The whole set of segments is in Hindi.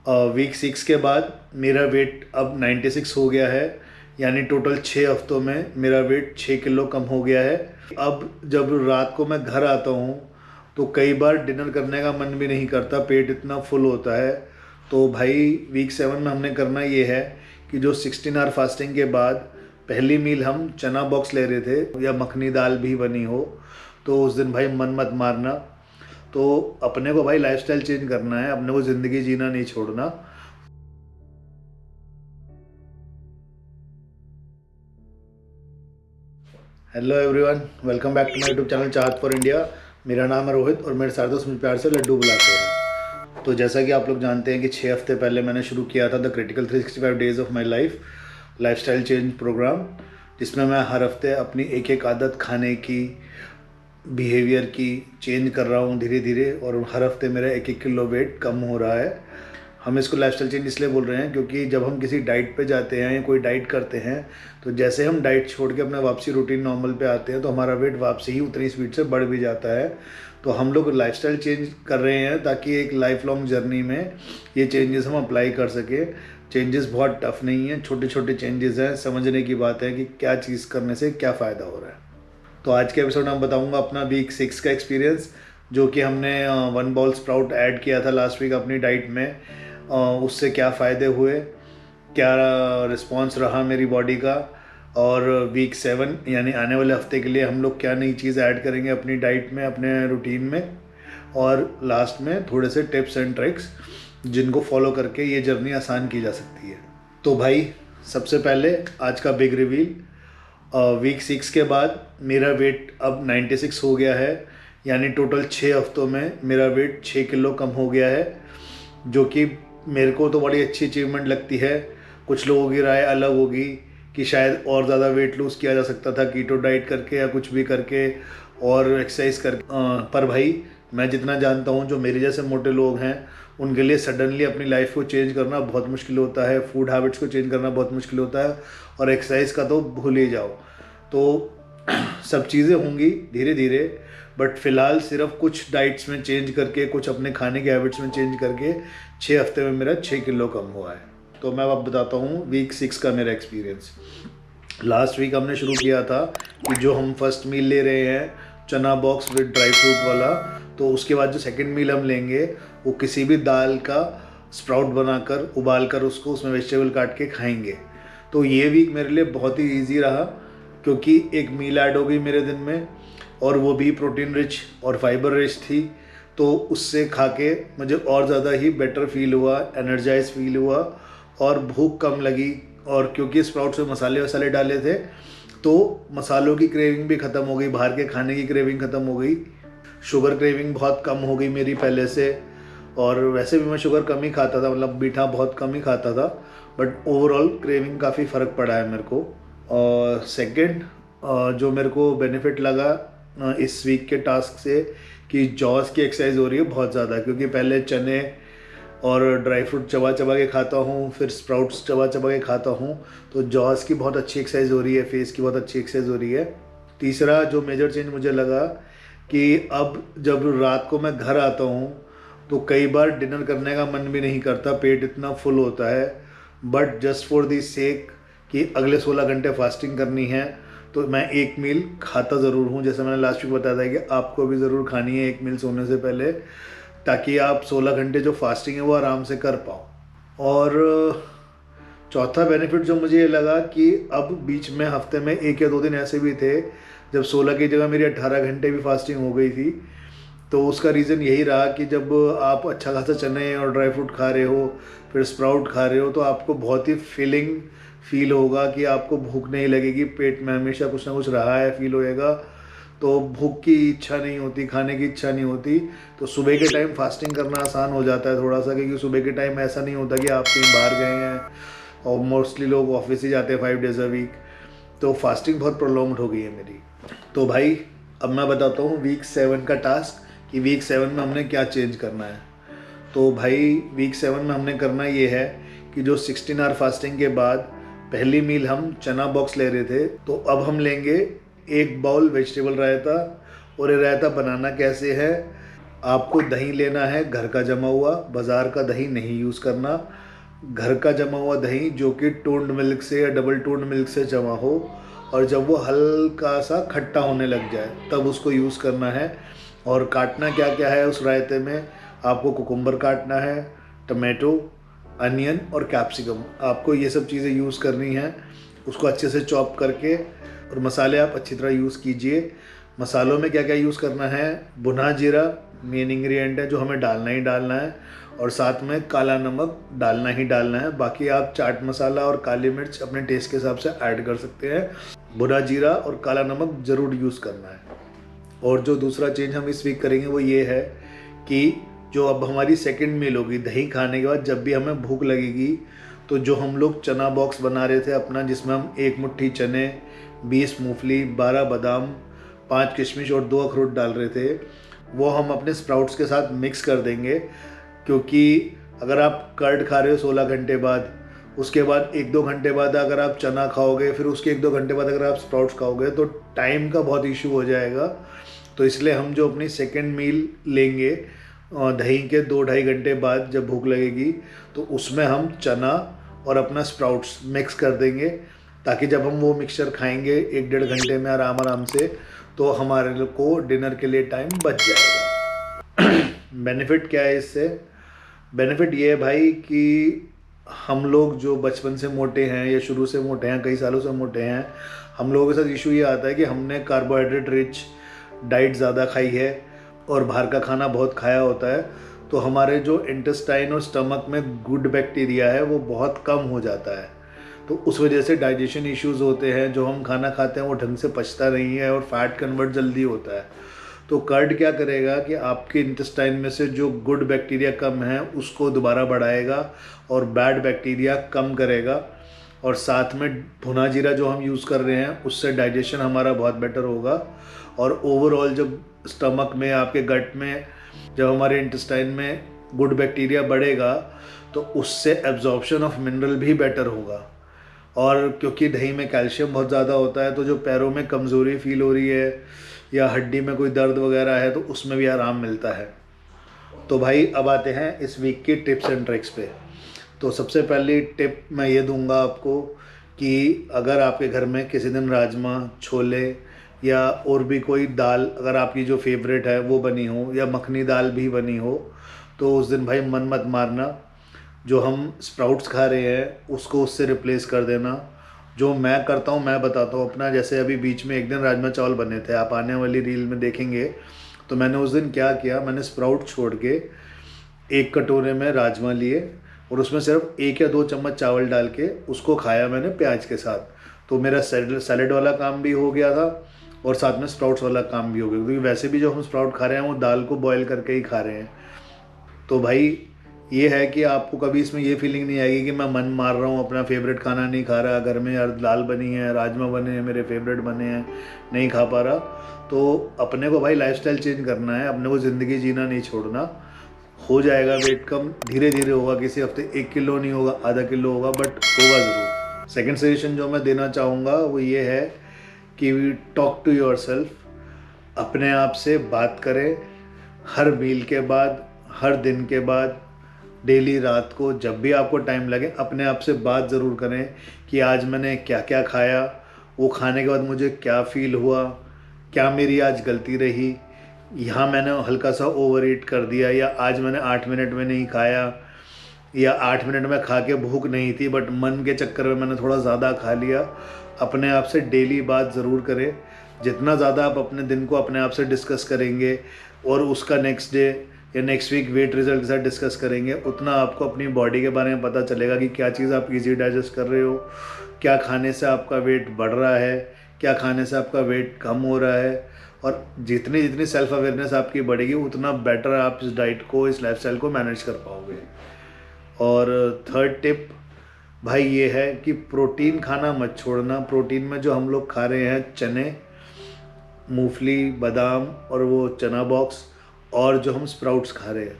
वीक 6 के बाद मेरा वेट अब 96 हो गया है, यानी टोटल 6 हफ्तों में मेरा वेट 6 किलो कम हो गया है। अब जब रात को मैं घर आता हूँ तो कई बार डिनर करने का मन भी नहीं करता, पेट इतना फुल होता है। तो भाई वीक 7 में हमने करना ये है कि जो 16 आवर फास्टिंग के बाद पहली मील हम चना बॉक्स ले रहे थे या मखनी दाल भी बनी हो, तो उस दिन भाई मन मत मारना। तो अपने को भाई लाइफस्टाइल चेंज करना है, अपने को ज़िंदगी जीना नहीं छोड़ना। Hello everyone, welcome back to my YouTube channel Chahat for India. मेरा नाम है रोहित और मेरे सारे दोस्त मुझे प्यार से लड्डू बुलाते हैं। तो जैसा कि आप लोग जानते हैं कि 6 हफ्ते पहले मैंने शुरू किया था the critical 365 days of my lifestyle change programme, जिसमें मैं हर हफ्ते अपनी एक एक आदत खाने की, बिहेवियर की चेंज कर रहा हूँ धीरे धीरे, और हर हफ्ते मेरा 1-1 किलो वेट कम हो रहा है। हम इसको लाइफस्टाइल चेंज इसलिए बोल रहे हैं क्योंकि जब हम किसी डाइट पे जाते हैं या कोई डाइट करते हैं, तो जैसे हम डाइट छोड़ के अपना वापसी रूटीन नॉर्मल पे आते हैं तो हमारा वेट वापसी ही उतनी स्पीड से बढ़ भी जाता है। तो हम लोग लाइफस्टाइल चेंज कर रहे हैं ताकि एक लाइफ लॉन्ग जर्नी में ये चेंजेस हम अप्लाई कर सकें। चेंजेस बहुत टफ नहीं है, छोटे छोटे चेंजेस हैं, समझने की बात है कि क्या चीज़ करने से क्या फ़ायदा हो रहा है। तो आज के एपिसोड में बताऊंगा अपना वीक 6 का एक्सपीरियंस, जो कि हमने 1 बॉल स्प्राउट ऐड किया था लास्ट वीक अपनी डाइट में। उससे क्या फ़ायदे हुए, क्या रिस्पॉन्स रहा मेरी बॉडी का, और वीक 7 यानी आने वाले हफ्ते के लिए हम लोग क्या नई चीज़ ऐड करेंगे अपनी डाइट में, अपने रूटीन में, और लास्ट में थोड़े से टिप्स एंड ट्रिक्स जिनको फॉलो करके ये जर्नी आसान की जा सकती है। तो भाई सबसे पहले आज का बिग रिवील, वीक 6 के बाद मेरा वेट अब 96 हो गया है, यानी टोटल 6 हफ्तों में मेरा वेट 6 किलो कम हो गया है, जो कि मेरे को तो बड़ी अच्छी अचीवमेंट लगती है। कुछ लोगों की राय अलग होगी कि शायद और ज़्यादा वेट लूज़ किया जा सकता था कीटो डाइट करके या कुछ भी करके और एक्सरसाइज करके, पर भाई मैं जितना जानता हूँ जो मेरे जैसे मोटे लोग हैं उनके लिए सडनली अपनी लाइफ को चेंज करना बहुत मुश्किल होता है, फूड हैबिट्स को चेंज करना बहुत मुश्किल होता है, और एक्सरसाइज का तो भूल ही जाओ। तो सब चीज़ें होंगी धीरे धीरे, बट फ़िलहाल सिर्फ कुछ डाइट्स में चेंज करके, कुछ अपने खाने के हैबिट्स में चेंज करके 6 हफ्ते में मेरा 6 किलो कम हुआ है। तो मैं अब बताता हूँ वीक 6 का मेरा एक्सपीरियंस। लास्ट वीक हमने शुरू किया था कि जो हम फर्स्ट मील ले रहे हैं चना बॉक्स विद ड्राई फ्रूट वाला, तो उसके बाद जो सेकंड मील हम लेंगे वो किसी भी दाल का स्प्राउट बनाकर, उबाल कर उसको उसमें वेजिटेबल काट के खाएंगे। तो ये वीक मेरे लिए बहुत ही ईजी रहा क्योंकि एक मील ऐड हो गई मेरे दिन में, और वो भी प्रोटीन रिच और फाइबर रिच थी। तो उससे खा के मुझे और ज़्यादा ही बेटर फील हुआ, एनर्जाइज फील हुआ, और भूख कम लगी। और क्योंकि स्प्राउट्स में मसाले वसाले डाले थे तो मसालों की क्रेविंग भी ख़त्म हो गई, बाहर के खाने की क्रेविंग ख़त्म हो गई। शुगर क्रेविंग बहुत कम हो गई मेरी पहले से, और वैसे भी मैं शुगर कम ही खाता था, मतलब मीठा बहुत कम ही खाता था, बट ओवरऑल क्रेविंग काफ़ी फ़र्क पड़ा है मेरे को। और सेकंड जो मेरे को बेनिफिट लगा इस वीक के टास्क से, कि जॉस की एक्सरसाइज हो रही है बहुत ज़्यादा, क्योंकि पहले चने और ड्राई फ्रूट चबा चबा के खाता हूँ, फिर स्प्राउट्स चबा चबा के खाता हूँ, तो जॉस की बहुत अच्छी एक्सरसाइज हो रही है, फेस की बहुत अच्छी एक्सरसाइज हो रही है। तीसरा जो मेजर चेंज मुझे लगा कि अब जब रात को मैं घर आता हूँ तो कई बार डिनर करने का मन भी नहीं करता, पेट इतना फुल होता है, बट जस्ट फॉर दी सेक कि अगले 16 घंटे फास्टिंग करनी है तो मैं एक मील खाता ज़रूर हूँ। जैसे मैंने लास्ट वीक बताया था कि आपको भी ज़रूर खानी है एक मील सोने से पहले, ताकि आप 16 घंटे जो फास्टिंग है वो आराम से कर पाओ। और चौथा बेनिफिट जो मुझे ये लगा कि अब बीच में हफ्ते में 1 या 2 दिन ऐसे भी थे जब 16 की जगह मेरी 18 घंटे भी फास्टिंग हो गई थी। तो उसका रीज़न यही रहा कि जब आप अच्छा खासा चने और ड्राई फ्रूट खा रहे हो, फिर स्प्राउट खा रहे हो, तो आपको बहुत ही फील होगा कि आपको भूख नहीं लगेगी, पेट में हमेशा कुछ ना कुछ रहा है फील होएगा, तो भूख की इच्छा नहीं होती, खाने की इच्छा नहीं होती। तो सुबह के टाइम फास्टिंग करना आसान हो जाता है थोड़ा सा, क्योंकि सुबह के टाइम ऐसा नहीं होता कि आप कहीं बाहर गए हैं, और मोस्टली लोग ऑफिस ही जाते हैं 5 डेज़ अ वीक, तो फास्टिंग बहुत प्रोलॉन्ग्ड हो गई है मेरी। तो भाई अब मैं बताता हूँ वीक 7 का टास्क, कि वीक 7 में हमने क्या चेंज करना है। तो भाई वीक 7 में हमने करना ये है कि जो 16 आवर फास्टिंग के बाद पहली मील हम चना बॉक्स ले रहे थे, तो अब हम लेंगे 1 बाउल वेजिटेबल रायता। और ये रायता बनाना कैसे है, आपको दही लेना है घर का जमा हुआ, बाज़ार का दही नहीं यूज़ करना। घर का जमा हुआ दही जो कि टोन्ड मिल्क से या डबल टोन्ड मिल्क से जमा हो, और जब वो हल्का सा खट्टा होने लग जाए तब उसको यूज़ करना है। और काटना क्या क्या है उस रायते में, आपको कुकुम्बर काटना है, टमाटो, अनियन और कैप्सिकम, आपको ये सब चीज़ें यूज़ करनी है। उसको अच्छे से चॉप करके, और मसाले आप अच्छी तरह यूज़ कीजिए। मसालों में क्या क्या यूज़ करना है, भुना जीरा मेन इंग्रेडिएंट है जो हमें डालना ही डालना है, और साथ में काला नमक डालना ही डालना है। बाकी आप चाट मसाला और काली मिर्च अपने टेस्ट के हिसाब से ऐड कर सकते हैं। भुना जीरा और काला नमक ज़रूर यूज़ करना है। और जो दूसरा चेंज हम इस वीक करेंगे वो ये है कि जो अब हमारी सेकंड मील होगी दही खाने के बाद, जब भी हमें भूख लगेगी तो जो हम लोग चना बॉक्स बना रहे थे अपना, जिसमें हम 1 मुट्ठी चने, 20 मूंगफली, 12 बादाम, 5 किशमिश और 2 अखरोट डाल रहे थे, वो हम अपने स्प्राउट्स के साथ मिक्स कर देंगे। क्योंकि अगर आप कर्ड खा रहे हो 16 घंटे बाद, उसके बाद 1-2 घंटे बाद अगर आप चना खाओगे, फिर उसके 1-2 घंटे बाद अगर आप स्प्राउट्स खाओगे तो टाइम का बहुत इशू हो जाएगा। तो इसलिए हम जो अपनी सेकेंड मील लेंगे दही के 2-2.5 घंटे बाद जब भूख लगेगी, तो उसमें हम चना और अपना स्प्राउट्स मिक्स कर देंगे, ताकि जब हम वो मिक्सचर खाएंगे 1-1.5 घंटे में आराम आराम से, तो हमारे को डिनर के लिए टाइम बच जाएगा। बेनिफिट क्या है इससे? बेनिफिट ये है भाई कि हम लोग जो बचपन से मोटे हैं या शुरू से मोटे हैं, कई सालों से मोटे हैं, हम लोगों के साथ इशू ये आता है कि हमने कार्बोहाइड्रेट रिच डाइट ज़्यादा खाई है और बाहर का खाना बहुत खाया होता है, तो हमारे जो इंटेस्टाइन और स्टमक में गुड बैक्टीरिया है वो बहुत कम हो जाता है। तो उस वजह से डाइजेशन इश्यूज़ होते हैं, जो हम खाना खाते हैं वो ढंग से पचता नहीं है और फैट कन्वर्ट जल्दी होता है। तो कर्ड क्या करेगा कि आपके इंटेस्टाइन में से जो गुड बैक्टीरिया कम है उसको दोबारा बढ़ाएगा और बैड बैक्टीरिया कम करेगा। और साथ में भुना जीरा जो हम यूज़ कर रहे हैं उससे डाइजेशन हमारा बहुत बेटर होगा। और ओवरऑल जब स्टमक में, आपके गट में, जब हमारे इंटेस्टाइन में गुड बैक्टीरिया बढ़ेगा तो उससे एब्जॉर्प्शन ऑफ मिनरल भी बेटर होगा। और क्योंकि दही में कैल्शियम बहुत ज़्यादा होता है, तो जो पैरों में कमज़ोरी फील हो रही है या हड्डी में कोई दर्द वगैरह है तो उसमें भी आराम मिलता है। तो भाई अब आते हैं इस वीक की टिप्स एंड ट्रिक्स पे। तो सबसे पहली टिप मैं ये दूंगा आपको कि अगर आपके घर में किसी दिन राजमा, छोले या और भी कोई दाल अगर आपकी जो फेवरेट है वो बनी हो, या मखनी दाल भी बनी हो, तो उस दिन भाई मन मत मारना, जो हम स्प्राउट्स खा रहे हैं उसको उससे रिप्लेस कर देना। जो मैं करता हूँ मैं बताता हूँ अपना। जैसे अभी बीच में एक दिन राजमा चावल बने थे, आप आने वाली रील में देखेंगे। तो मैंने उस दिन क्या किया, मैंने स्प्राउट छोड़ के 1 कटोरे में राजमा लिए और उसमें सिर्फ 1 या 2 चम्मच चावल डाल के उसको खाया मैंने प्याज के साथ। तो मेरा सैलेड वाला काम भी हो गया था और साथ में स्प्राउट्स वाला काम भी हो गया, क्योंकि वैसे भी जो हम स्प्राउट खा रहे हैं वो दाल को बॉयल करके ही खा रहे हैं। तो भाई ये है कि आपको कभी इसमें ये फीलिंग नहीं आएगी कि मैं मन मार रहा हूँ, अपना फेवरेट खाना नहीं खा रहा, घर में यार दाल बनी है, राजमा बने हैं, मेरे फेवरेट बने हैं, नहीं खा पा रहा। तो अपने को भाई लाइफस्टाइल चेंज करना है, अपने को ज़िंदगी जीना नहीं छोड़ना। हो जाएगा वेट कम, धीरे धीरे होगा, किसी हफ्ते 1 किलो नहीं होगा, आधा किलो होगा, बट होगा ज़रूर। सेकेंड सजेशन जो मैं देना चाहूँगा वो ये है कि टॉक टू योर सेल्फ, अपने आप से बात करें हर मील के बाद, हर दिन के बाद, डेली रात को, जब भी आपको टाइम लगे अपने आप से बात ज़रूर करें कि आज मैंने क्या क्या खाया, वो खाने के बाद मुझे क्या फ़ील हुआ, क्या मेरी आज गलती रही, यहाँ मैंने हल्का सा ओवर ईट कर दिया, या आज मैंने 8 मिनट में नहीं खाया, या 8 मिनट में खा के भूख नहीं थी बट मन के चक्कर में मैंने थोड़ा ज़्यादा खा लिया। अपने आप से डेली बात ज़रूर करें। जितना ज़्यादा आप अपने दिन को अपने आप से डिस्कस करेंगे और उसका नेक्स्ट डे या नेक्स्ट वीक वेट रिजल्ट के साथ डिस्कस करेंगे, उतना आपको अपनी बॉडी के बारे में पता चलेगा कि क्या चीज़ आप इजी डाइजेस्ट कर रहे हो, क्या खाने से आपका वेट बढ़ रहा है, क्या खाने से आपका वेट कम हो रहा है। और जितनी जितनी सेल्फ अवेयरनेस आपकी बढ़ेगी उतना बेटर आप इस डाइट को, इस लाइफस्टाइल को मैनेज कर पाओगे। और थर्ड टिप भाई ये है कि प्रोटीन खाना मत छोड़ना। प्रोटीन में जो हम लोग खा रहे हैं चने, मूंगफली, बादाम और वो चना बॉक्स, और जो हम स्प्राउट्स खा रहे हैं,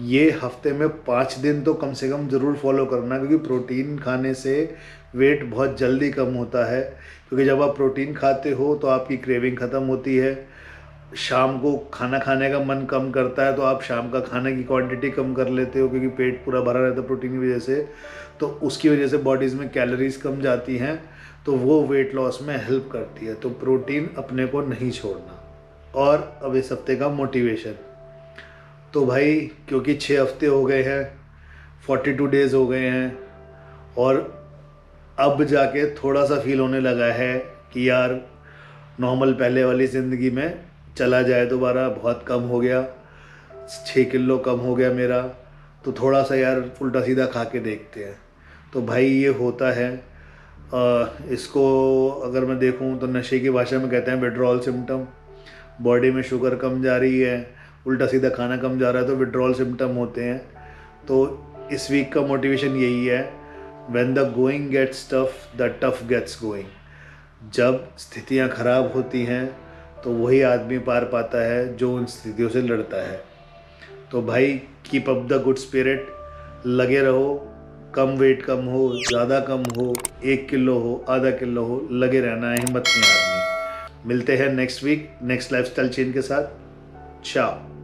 ये हफ्ते में 5 दिन तो कम से कम ज़रूर फॉलो करना, क्योंकि प्रोटीन खाने से वेट बहुत जल्दी कम होता है। क्योंकि जब आप प्रोटीन खाते हो तो आपकी क्रेविंग ख़त्म होती है, शाम को खाना खाने का मन कम करता है तो आप शाम का खाने की क्वांटिटी कम कर लेते हो, क्योंकि पेट पूरा भरा रहता है प्रोटीन की वजह से, तो उसकी वजह से बॉडीज़ में कैलोरीज कम जाती हैं, तो वो वेट लॉस में हेल्प करती है। तो प्रोटीन अपने को नहीं छोड़ना। और अब इस हफ्ते का मोटिवेशन, तो भाई क्योंकि 6 हफ्ते हो गए हैं, 42 डेज़ हो गए हैं, और अब जाके थोड़ा सा फील होने लगा है कि यार नॉर्मल पहले वाली ज़िंदगी में चला जाए दोबारा। बहुत कम हो गया, 6 किलो कम हो गया मेरा, तो थोड़ा सा यार उल्टा सीधा खा के देखते हैं। तो भाई ये होता है। इसको अगर मैं देखूं तो नशे की भाषा में कहते हैं विड्रॉल सिम्टम। बॉडी में शुगर कम जा रही है, उल्टा सीधा खाना कम जा रहा है, तो विड्रॉल सिम्टम होते हैं। तो इस वीक का मोटिवेशन यही है, when the going gets tough the tough gets going. जब स्थितियां खराब होती हैं तो वही आदमी पार पाता है जो उन स्थितियों से लड़ता है। तो भाई keep up the good spirit, लगे रहो। कम वेट कम हो, ज़्यादा कम हो, 1 किलो हो, आधा किलो हो, लगे रहना है, हिम्मत नहीं हारनी। मिलते हैं next week next lifestyle change के साथ। चाओ।